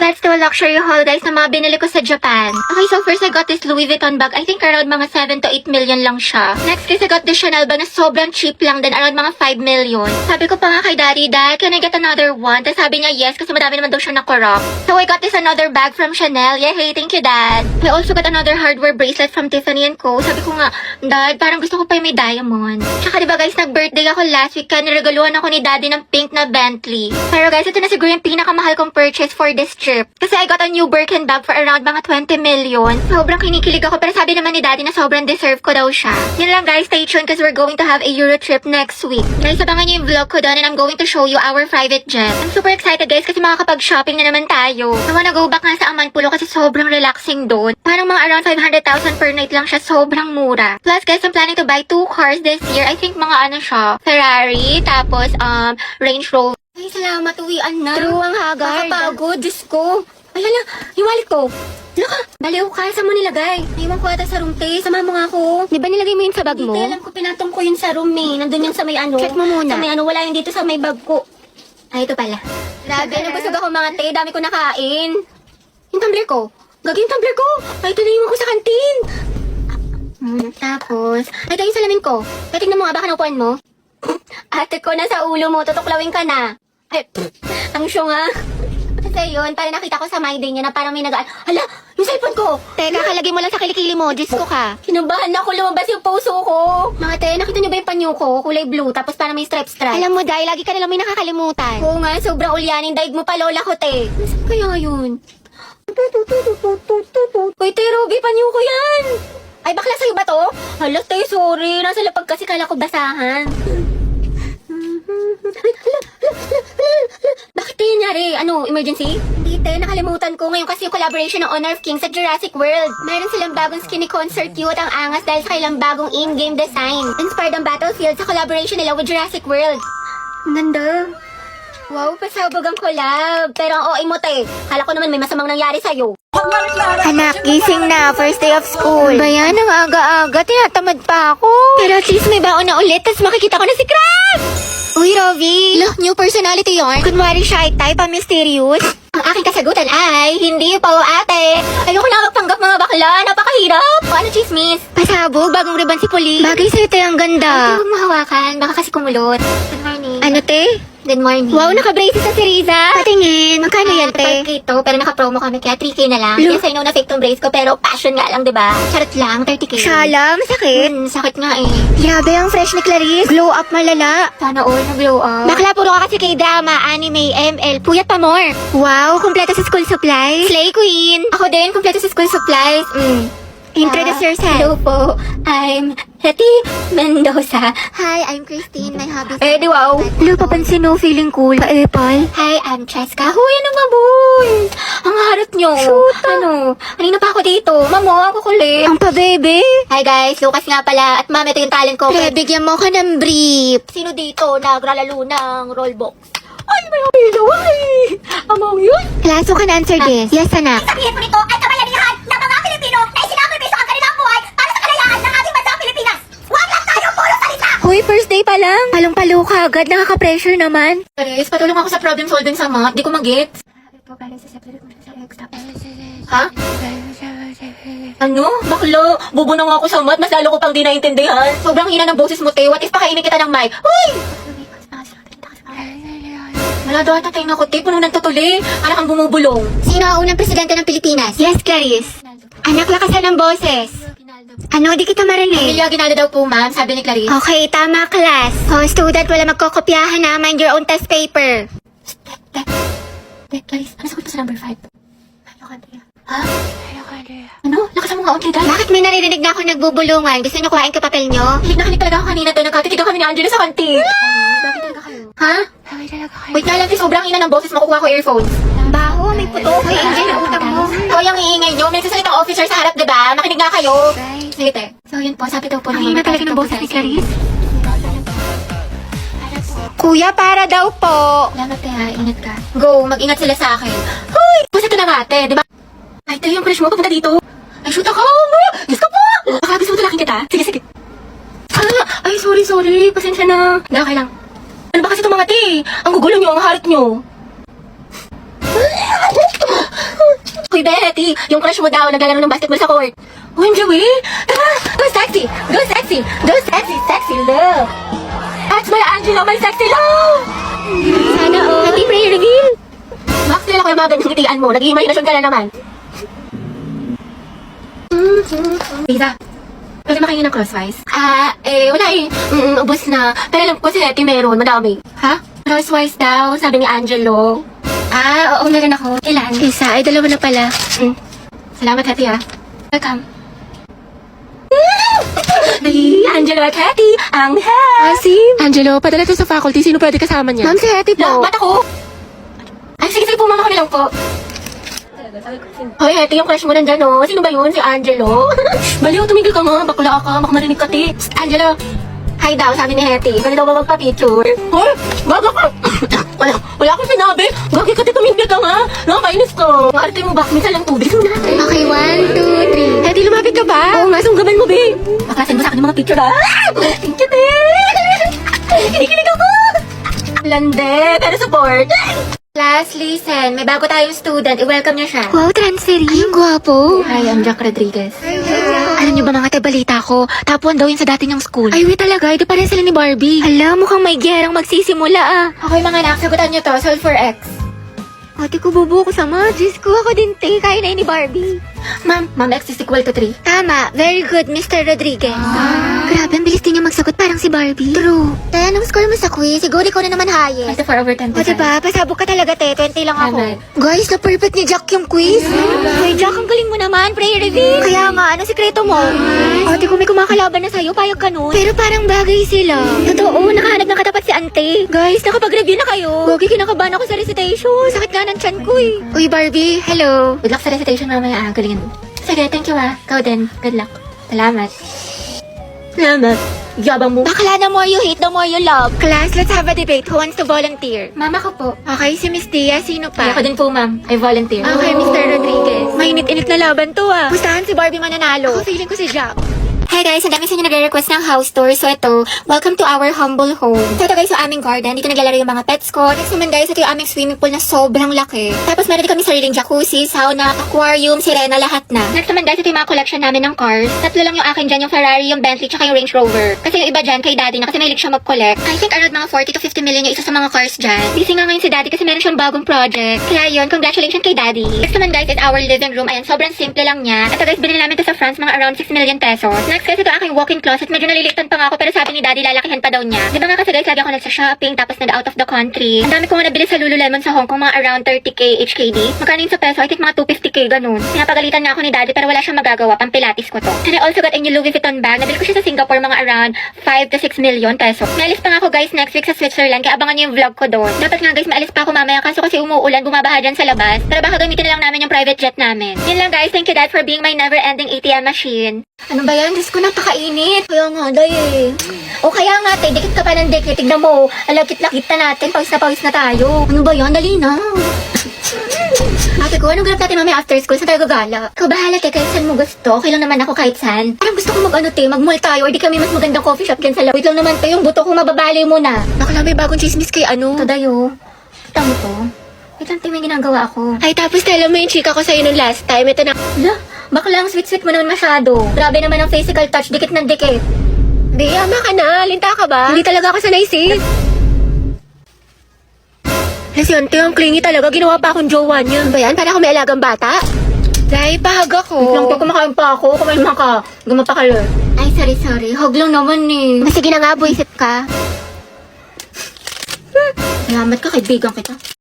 Let's do a luxury haul, guys, na mga binili ko sa Japan. Okay, so first I got this Louis Vuitton bag. I think around mga 7 to 8 million lang siya. Next guys, I got this Chanel bag na sobrang cheap lang din, around mga 5 million. Sabi ko pa nga kay Daddy, Dad, can I get another one? Tapos sabi niya yes, kasi madami naman daw siya nakorok. So I got this another bag from Chanel. Yeah, hey, thank you, Dad. I also got another hardware bracelet from Tiffany & Co. Sabi ko nga, Dad, parang gusto ko pa yung may diamond. Tsaka diba guys, nag-birthday ako last week, kaya niregaluhan ako ni Daddy ng pink na Bentley. Pero guys, ito na siguro yung pinakamahal kong purchase for this trip. Kasi I got a new Birkin bag for around mga 20 million. Sobrang kinikilig ako, pero sabi naman ni Daddy na sobrang deserve ko daw siya. Yun lang guys, stay tuned because we're going to have a Euro trip next week. Guys, abangan nyo yung vlog ko doon and I'm going to show you our private jet. I'm super excited guys kasi makakapag-shopping na naman tayo. I wanna go back nga sa Amanpulo kasi sobrang relaxing doon. Parang mga around 500,000 per night lang siya, sobrang mura. Plus guys, I'm planning to buy 2 cars this year. I think mga ano siya, Ferrari, tapos Range Rover. Ay, salamat, uwian na. True, ang haggard. Nakapagod, Diyos ko. Alala, yung wallet ko. Laka, baliw ka, saan mo nilagay? Naiwan ko ata sa room, te. Sama mo nga ako. Di ba nilagay mo yun sa bag mo? Hindi, alam ko, pinatong ko yun sa room, eh. Nandun yun sa may ano. Check mo muna. Sa may ano, wala yun dito sa may bag ko. Ay, ito pala. Grabe, nabusog ako mga te. Dami ko nakain. Yung tumbler ko. Gagi yung tumbler ko. Ay, ito na yung ako sa kantin. Tapos, ay, ito yung salamin ko. Kaya tingnan mo nga, baka naupuan mo. Ate ko, nasa ulo mo. Tutuklawin ka na. Ay, ang syunga. Kasi yun, parang nakita ko sa my day niya na parang may hala, yung cellphone ko! Teka, kalagay mo lang sa kilikili mo, Diyos ko ka. Kinabahan ako, lumabas yung puso ko. Mga te, nakita niyo ba yung panyo ko? Kulay blue, tapos parang may stripe-stripe. Alam mo, dahil lagi ka nalang may nakakalimutan. Oo nga, sobrang ulyanin, daig mo pa lola ko, te. Nasaan kaya yun? Uy, te, Ruby, panyo ko yan! Ay, bakla sa'yo ba to? Hala, te, sorry. Nasa lapag kasi kala ko basahan. Bakit tayo nangyari? Ano, emergency? Hindi, te. Nakalimutan ko. Ngayon kasi yung collaboration ng Honor of Kings sa Jurassic World. Meron silang bagong skinny concert cute ang angas dahil sa kailang bagong in-game design. Inspired ang Battlefield sa collaboration nila with Jurassic World. Ang ganda. Wow, pasabog ang collab. Pero ang OA mo, te. Kala ko naman may masamang nangyari sa'yo. Anak, gising na. First day of school. Bayan, ang aga-aga. Tinatamad pa ako. Pero at least may baon na ulit. Tapos makikita ko na si Krabs! Uy, Rovi. Look, new personality yarn. Kunwari shy type, mysterious. Ang aking kasagutan ay, hindi po ate. Ayoko na magpanggap mga bakla. Napakahirap. O ano chismis? Pasabog, bagong ribbon si Puli. Bagay sa'yo tayo ang ganda. Ate, huwag mahawakan. Baka kasi kumulot. Good morning. Ano, te? Good morning. Wow, naka-braces sa si Riza. Patingin. Magkano yan, te? 5K to, pero naka-promo kami, kaya 3K na lang. Yes, I know na fake tong brace ko, pero passion nga lang, diba? Charot lang, 30K. Shala, masakit? Sakit nga eh. Grabe ang fresh ni Clarice. Glow up malala. Sana all na-glow up. Bakla, puro ka kasi K-drama, anime, ML, puyat pa more. Wow, kumpleto sa school supplies. Slay queen. Ako din, kumpleto sa school supplies. Introduce yourself. Hello po, I'm Hetty Mendoza. Hi, I'm Christine. My hobby is... di wow. Hello, papansin no, feeling cool. Ka-epal. Hi, I'm Cheska. Huy, ano maboy? Ang harap nyo. Shoot. Ano? Kanina pa ako dito. Mamo, ako kulit. Ang pa-bebe. Hi guys, Lucas nga pala. At ma'am, ito yung talent ko. Pre, bigyan mo ka ng brief. Sino dito nagralalo ng rollbox? Ay, may apilo. Ay, amang yun. Klaso ka na answer this. Yes, anak. Sabihin mo nito ay kabayanihan ng mga Pilipino na isinakripisyo ang kanilang buhay para sa kalayaan ng ating bansang Pilipinas. Huwag lang tayo puro salita! Hoy, first day pa lang. Palong-palo ka agad. Nakaka-pressure naman. Paris, patulong ako sa problem solving sa math. Di ko mag-gets. Ha? Ano? Baklo? Bubo na nga ako sa math. Mas lalo ko pang di naintindihan. Sobrang hina ng boses mo, te. What if pakainin kita ng mic? Hoy! Wala daw ata tayong nakuti. Puno ng tutuli. Parang kang bumubulong. Sino ang unang presidente ng Pilipinas? Yes, Clarice. Anak, lakasan ng boses. Ano, di kita marinig. Emilio Aguinaldo daw po, ma'am. Sabi ni Clarice. Okay, tama, class. Oh, student, wala magkokopyahan na. Mind your own test paper. Clarice, ano sagot mo sa number 5? Hello, Andrea. Ha? Hello, Andrea. Ano? Lakasan mo nga, unti dahil. Bakit may naririnig na ako nagbubulungan? Gusto niyo kuhain ko papel niyo? Hilig na hilig talaga ako kanina to. Nagkatitigaw kami ni Angela sa kantin. Bakit talaga kayo? Ha? Wait na lang, sobrang ina ng boses. Makukuha ko earphones. Baho, may puto. Hoy, Angel, utang mo. Hoy, ang iingay nyo. May sasalitang officer sa harap, diba? Makinig nga kayo. Sige, te. So, yun po. Sabi daw po. Ang ina talaga ng boses ni Clarice. Kuya, para daw po. Salamat, te, ha. Ingat ka. Go, mag-ingat sila sa akin. Hoy! Basta ito na nga, te, diba? Ay, te, yung crush mo, papunta dito. Ay, shoot ako! Diyos ka po! Baka gusto mo talaking kita. Sige, sige. Ay, sorry. Pasensya na. Okay lang. Ano ba kasi itong mga te? Ang gugulo nyo, ang harit nyo. Hetty. Yung crush mo daw, naglalaro ng basketball sa court. Oh, Joey, tara! Go sexy! Go sexy! Go sexy! Sexy love! That's my Angelo, my sexy love! Sana all. Happy prayer reveal! Max, nila ko yung mga ganyan ngitian mo. Nag-imaginasyon ka na naman. Lisa, pwede makain ng crosswise? Wala eh. Ubus na. Pero alam ko si Hetty meron, madami. Ha? Crosswise daw, sabi ni Angelo. Oo, meron ako. Ilan? Isa, ay dalawa na pala. Salamat, Hetty Welcome. Ay, Angelo at Hetty, ang Angelo, padala to sa faculty. Sino pwede kasama niya? Ma'am, si Hetty po. Ba't ako? Ay, sige po, mama kami lang po. Hoy, Hetty, yung crush mo nandyan, oh. Sino ba yun? Si Angelo? Baliw, tumigil ka nga. Bakla ka. Baka marinig ka, ti. Psst, Angelo. Hi daw, sabi ni Hetty. Pwede daw ba magpa-picture? Hoy, gaga ka. wala akong sinabi. Gagi ka, ti, tumigil ka nga. Nakakainis ka. Arte mo ba? Minsan lang tubig. Sino na? Okay, 1, 2, 3. Hetty, lumapit ka ba? Oo nga, sunggaban mo, be. Baklasin mo sa akin yung mga picture, ha? Thank you, te. Kinikilig ako. Lande, pero support. Class, listen. May bago tayong student. I-welcome niyo siya. Wow, transferee. Ay, ang gwapo. Hi, I'm Jack Rodriguez. Alam niyo ba mga tabalita ko? Top 1 daw yun sa dati niyang school. Ay, wait talaga. Ito pa rin sila ni Barbie. Hala, mukhang may gerang magsisimula Okay, mga anak. Sagutan niyo to. Solve for X. Ate ko, bubo ko sama. Diyos ko, ako din, te. Kaya na yun ni Barbie. Ma'am, X is equal to 3. Tama. Very good, Mr. Rodriguez. Grabe, ang bilis din niya magsagot parang si Barbie. True. Te, anong score mo sa quiz? Siguro ikaw na naman highest. 24 over 10 O, diba? Pasabog ka talaga, te. 20 lang ako. Tama. Guys, na-perfect ni Jack yung quiz. Ay, Jack, ang galing mo naman. Prayer reveal. Kaya nga, ano sikreto mo? Ate ko, may kumakalaban na sa'yo. Payag ka nun. Pero parang bagay sila. Totoo, nakahanap ng katapat si ante. Guys, nakapag-review na kayo. Gogi, kinakabahan ako sa recitation. Sakit nga ng tiyan ko eh. Uy, Barbie, hello. Good luck sa recitation mamaya. Galingan mo. Sige, thank you Ikaw din. Good luck. Salamat. Salamat. Yabang mo. Bakla, the more you hate, the more you love. Class, let's have a debate. Who wants to volunteer? Mama ko po. Okay, si Miss Tia. Sino pa? Ako din po, ma'am. I volunteer. Okay, Mr. Rodriguez. Mainit-init na laban to Gustahan si Barbie mananalo. Ako feeling ko si Jack. Hey guys, ang dami sa inyo nagre-request ng house tour. So ito, welcome to our humble home. So ito guys, yung aming garden. Dito naglalaro yung mga pets ko. Next naman guys, ito yung aming swimming pool na sobrang laki. Tapos meron din kami sariling jacuzzi, sauna, aquarium, sirena, lahat na. Next naman guys, ito yung mga collection namin ng cars. Tatlo lang yung akin dyan, yung Ferrari, yung Bentley, tsaka yung Range Rover. Kasi yung iba dyan, kay daddy na kasi mahilig siya mag-collect. I think around mga 40 to 50 million yung isa sa mga cars dyan. Busy nga ngayon si daddy kasi meron siyang bagong project. Kaya yun, congratulations kay daddy. Next naman guys, is our living room. Ayan, sobrang simple lang niya. Ito guys, binili namin ito sa France, mga around 6 million pesos. Next guys, ito aking walk-in closet. Medyo nalilitan pa nga ako pero sabi ni daddy lalakihan pa daw niya. Di ba nga kasi guys, lagi ako nagsa-shopping tapos nag-out of the country. Ang dami ko nga nabili sa Lululemon sa Hong Kong, mga around 30k HKD. Magkano yun sa peso? I think mga 250k ganun. Pinapagalitan na ako ni daddy pero wala siyang magagawa. Pampilatis ko to. And I also got a new Louis Vuitton bag. Nabili ko siya sa Singapore, mga around 5 to 6 million pesos. Naalis pa nga ako guys next week sa Switzerland kaya abangan niyo yung vlog ko doon. Dapat nga guys, maalis pa ako mamaya kaso kasi umuulan, bumabaha dyan sa labas. Pero baka gamitin na lang namin yung private jet namin. Yun lang guys, thank you dad for being my never-ending ATM machine. Ano ba yan? Diyos ko, napakainit. Kaya nga, day. O kaya nga, te, dikit ka pa ng dikit. Tignan mo, alakit-lakit na natin. Pawis na tayo. Ano ba yan? Dali na. Ate ko, anong ganap natin mamaya after school? Saan tayo gagala? Ikaw bahala, te, kahit saan mo gusto. Okay lang naman ako kahit saan. Parang gusto ko mag-mall tayo or di kami mas magandang coffee shop dyan sa loob. Wait lang naman, te, yung buto ko mababali mo na. Bakla, may bagong chismis kay ano. Ito, dayo. Kita mo to. Wait lang, te, may ginagawa ako. Ay, tapos tell mo yung chika ko sa'yo nung last time. Ito na. Hala, bakla ang sweet-sweet mo naman masyado. Grabe naman ang physical touch, dikit ng dikit. Di, ama ka na. Linta ka ba? Hindi talaga ako sanay, sis. Lesyente, ang clingy talaga. Ginawa pa akong jowa niya. Ano ba yan? Para ako may alagang bata? Dahil pahag ako. Wait lang, te, kumakain pa ako. Kumain ka. Gumapakalo. Ay, sorry. Hug lang naman eh. Sige na nga, buisit ka. Salamat ka, kaibigan kita.